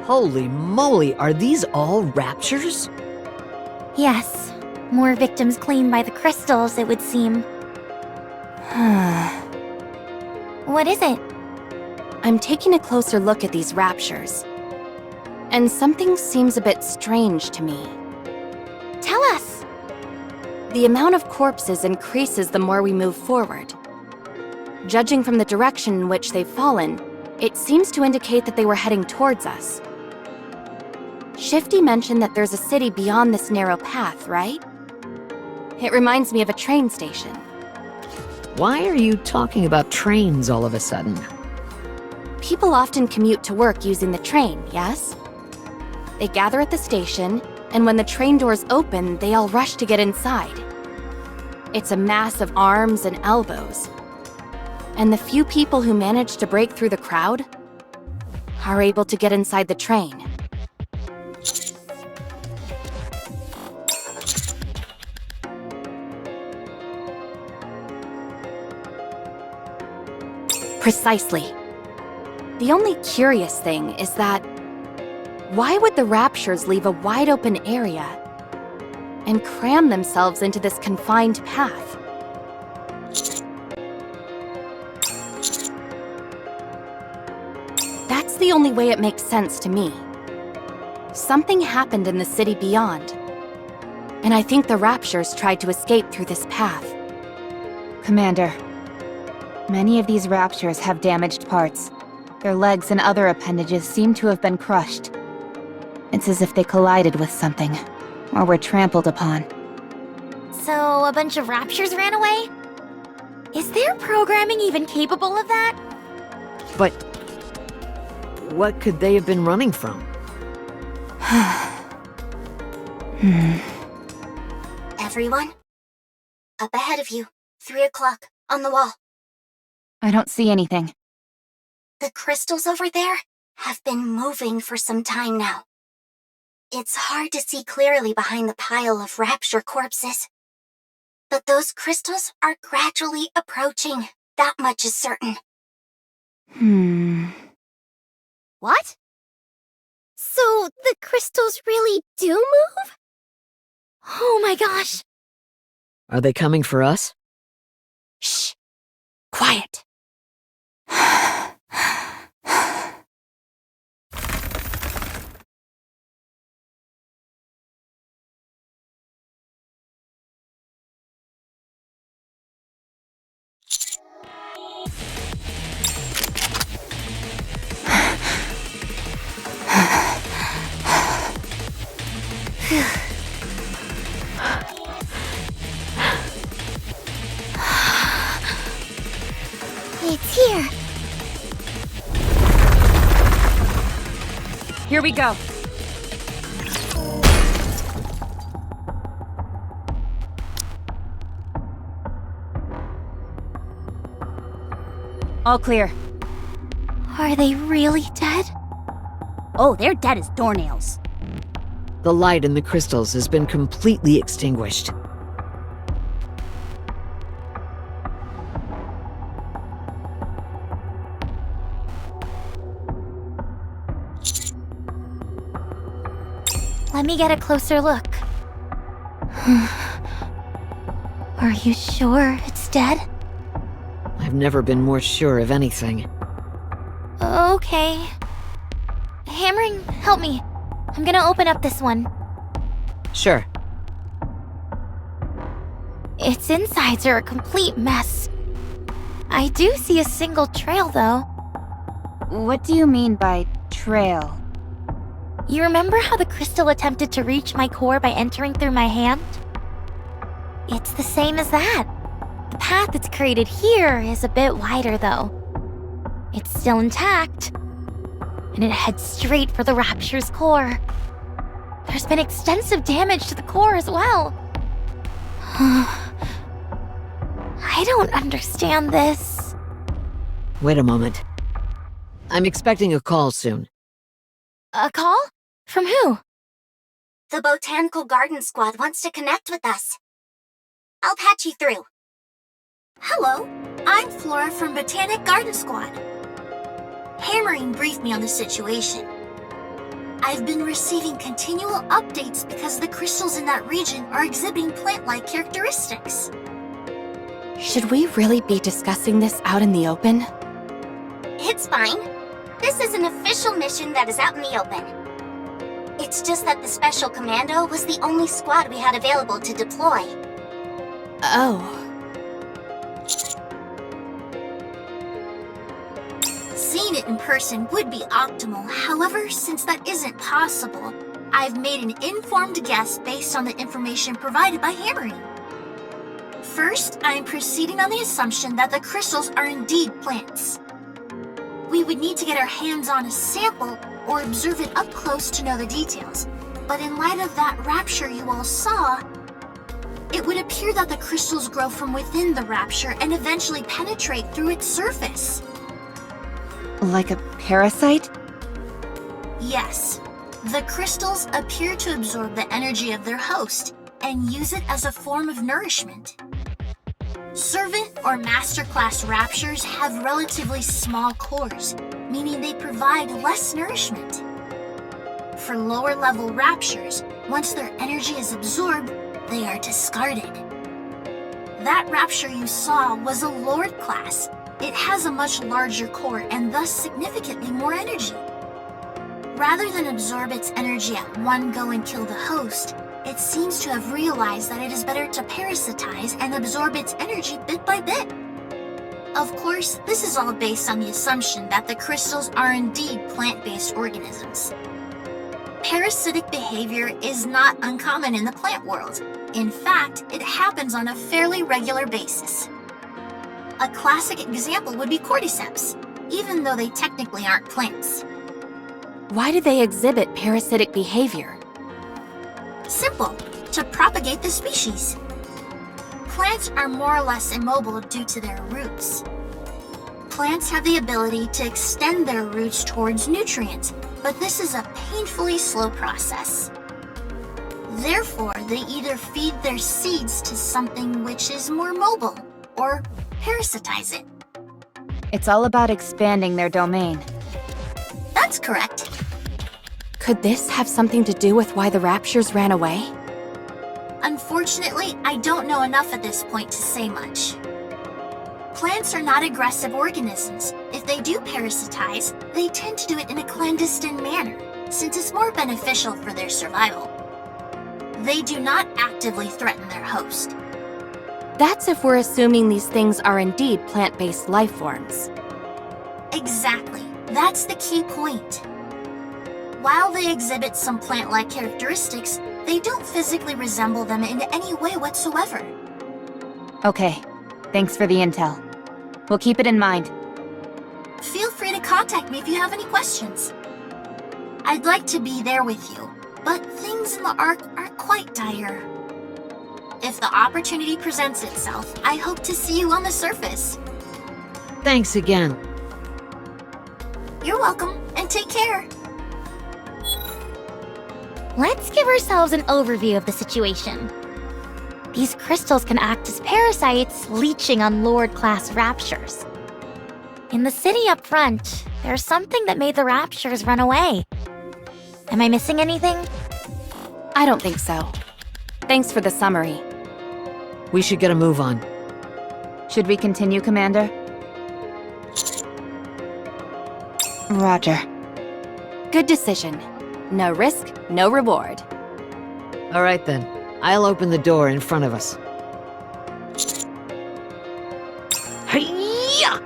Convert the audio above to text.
Holy moly, are these all raptures? Yes. More victims claimed by the crystals, it would seem. What is it? I'm taking a closer look at these raptures. And something seems a bit strange to me. Tell us! The amount of corpses increases the more we move forward. Judging from the direction in which they've fallen, it seems to indicate that they were heading towards us. Shifty mentioned that there's a city beyond this narrow path, right? It reminds me of a train station. Why are you talking about trains all of a sudden? People often commute to work using the train, yes? They gather at the station, and when the train doors open, they all rush to get inside. It's a mass of arms and elbows. And the few people who manage to break through the crowd are able to get inside the train. Precisely. The only curious thing is that why would the raptures leave a wide open area and cram themselves into this confined path? That's the only way it makes sense to me. Something happened in the city beyond, and I think the raptures tried to escape through this path. Commander, many of these raptures have damaged parts. Their legs and other appendages seem to have been crushed. It's as if they collided with something, or were trampled upon. So, a bunch of raptures ran away? Is their programming even capable of that? But what could they have been running from? Everyone? Up ahead of you. 3 o'clock, on the wall. I don't see anything. The crystals over there have been moving for some time now. It's hard to see clearly behind the pile of rapture corpses. But those crystals are gradually approaching. That much is certain. What? So, the crystals really do move? Oh my gosh! Are they coming for us? Shh! Quiet! It's here! Here we go. All clear. Are they really dead? Oh, they're dead as doornails. The light in the crystals has been completely extinguished. Let me get a closer look. Are you sure it's dead? I've never been more sure of anything. Okay. Hammering, help me. I'm gonna open up this one. Sure. Its insides are a complete mess. I do see a single trail, though. What do you mean by trail? You remember how the crystal attempted to reach my core by entering through my hand? It's the same as that. The path it's created here is a bit wider, though. It's still intact, and it heads straight for the Rapture's core. There's been extensive damage to the core as well. I don't understand this. Wait a moment. I'm expecting a call soon. A call? From who? The Botanical Garden Squad wants to connect with us. I'll patch you through. Hello, I'm Flora from Botanic Garden Squad. Hammering briefed me on the situation. I've been receiving continual updates because the crystals in that region are exhibiting plant-like characteristics. Should we really be discussing this out in the open? It's fine. This is an official mission that is out in the open. It's just that the Special Commando was the only squad we had available to deploy. Oh. Seeing it in person would be optimal. However, since that isn't possible, I've made an informed guess based on the information provided by Hammering. First, I am proceeding on the assumption that the crystals are indeed plants. We would need to get our hands on a sample or observe it up close to know the details. But in light of that rapture you all saw, it would appear that the crystals grow from within the rapture and eventually penetrate through its surface. Like a parasite? Yes, the crystals appear to absorb the energy of their host and use it as a form of nourishment. Servant or Master Class Raptures have relatively small cores, meaning they provide less nourishment. For lower level Raptures, once their energy is absorbed, they are discarded. That Rapture you saw was a Lord class. It has a much larger core and thus significantly more energy. Rather than absorb its energy at one go and kill the host, it seems to have realized that it is better to parasitize and absorb its energy bit by bit. Of course, this is all based on the assumption that the crystals are indeed plant-based organisms. Parasitic behavior is not uncommon in the plant world. In fact, it happens on a fairly regular basis. A classic example would be cordyceps, even though they technically aren't plants. Why do they exhibit parasitic behavior? Simple, to propagate the species. Plants are more or less immobile due to their roots. Plants have the ability to extend their roots towards nutrients, but this is a painfully slow process. Therefore, they either feed their seeds to something which is more mobile, or parasitize it. It's all about expanding their domain. That's correct. Could this have something to do with why the Raptures ran away? Unfortunately, I don't know enough at this point to say much. Plants are not aggressive organisms. If they do parasitize, they tend to do it in a clandestine manner, since it's more beneficial for their survival. They do not actively threaten their host. That's if we're assuming these things are indeed plant-based life forms. Exactly. That's the key point. While they exhibit some plant-like characteristics, they don't physically resemble them in any way whatsoever. Okay, thanks for the intel. We'll keep it in mind. Feel free to contact me if you have any questions. I'd like to be there with you, but things in the Ark are quite dire. If the opportunity presents itself, I hope to see you on the surface. Thanks again. You're welcome, and take care. Let's give ourselves an overview of the situation. These crystals can act as parasites, leeching on Lord-class Raptures. In the city up front, there's something that made the Raptures run away. Am I missing anything? I don't think so. Thanks for the summary. We should get a move on. Should we continue, Commander? Roger. Good decision. No risk, no reward. All right then. I'll open the door in front of us. Hi-ya!